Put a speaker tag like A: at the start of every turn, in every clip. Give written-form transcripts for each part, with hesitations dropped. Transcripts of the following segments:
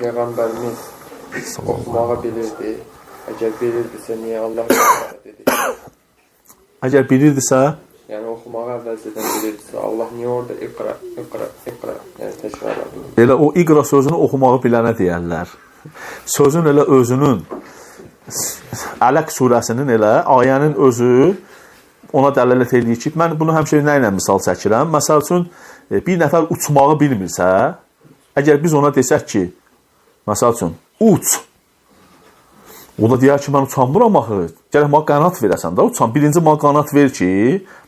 A: Peyğəmbərimiz oxumağı bilirdi. Əgər bilirdisə, niyə Allah dedi?
B: Əgər bilirdisə,
A: yəni oxumağı əvvəlcədən bilirdisə, Allah niyə orada iqra, yəni təkrar edir?
B: Elə o iqra sözünü oxumağı bilənə deyərlər. Sözün elə özünün, Ələq surəsinin elə, ayənin özü ona dələlət edir ki, mən bunu həmişə nə ilə misal çəkirəm? Məsəl üçün, bir nəfər uçmağı bilmirsə, əgər biz ona desək ki, məsəl üçün, uç. O da deyər ki, mən uçanmıram axı. Gələk mənə qanat verəsən də uçan. Birinci mənə qanat ver ki,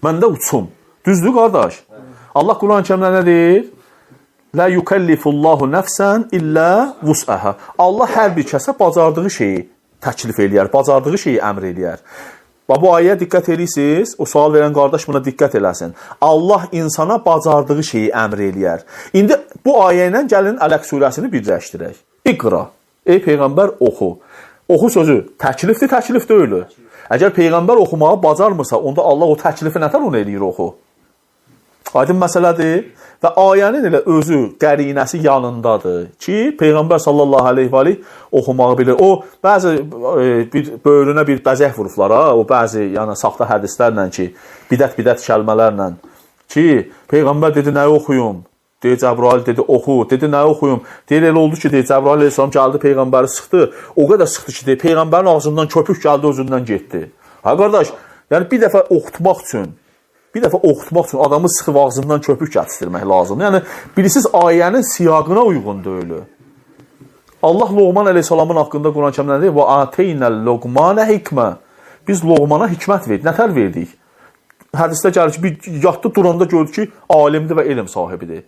B: mən də uçum. Düzdür, qardaş? Allah Quran-ı Kərimdə nə deyir? Lə yukəllifullahu nəfsən illə vus'əhə. Allah hər bir kəsə bacardığı şeyi təklif eləyər, bacardığı şeyi əmr eləyər. Bu ayəyə diqqət edirsiniz, o sual verən qardaş buna diqqət eləsin. Allah insana bacardığı şeyi əmr eləyər. İndi bu ayə ilə gəlin Ələq surəsini birləşdirək. İqra. Ey Peyğəmbər, oxu. Oxu sözü təklifdir, təklif deyil. Əgər Peyğəmbər oxumağı bacarmırsa, onda Allah o təklifi nətər onu eləyir oxu? Aydın məsələdir. Və ayənin elə özü, qərinəsi yanındadır ki, Peyğəmbər sallallahu aleyhi və aleyh oxumağı bilir. O, bəzi böyrünə bir bəzək vurublar, o bəzi yəni, saxta hədislərlə ki, bidət kəlmələrlə ki, Peyğəmbər dedi, nəyi oxuyum? Deyir, Cəbrail dedi, oxu. Dedi, nəyi oxuyum? Deyir, elə oldu ki, deyir, Cəbrail aleyhissalam gəldi, Peyğəmbəri sıxdı. O qədər sıxdı ki, deyir, Peyğəmbərin ağzından köpük gəldi, özündən getdi. Ha, qardaş, yəni bir dəfə oxutmaq üçün adamı sıxıb ağzından köpük gətirmək lazımdır. Yəni, bilirsiniz, ayənin siyaqına uyğun deyil. Allah Loğman əleyhissalamın haqqında Quran-ı Kərimdə deyir, və ateynəl loğmanə hikmə. Biz Loğmana hikmət verdik. Nətər verdik? Hədisdə gəlir ki, bir yatdı duranda gördü ki, alimdir və elm sahibidir.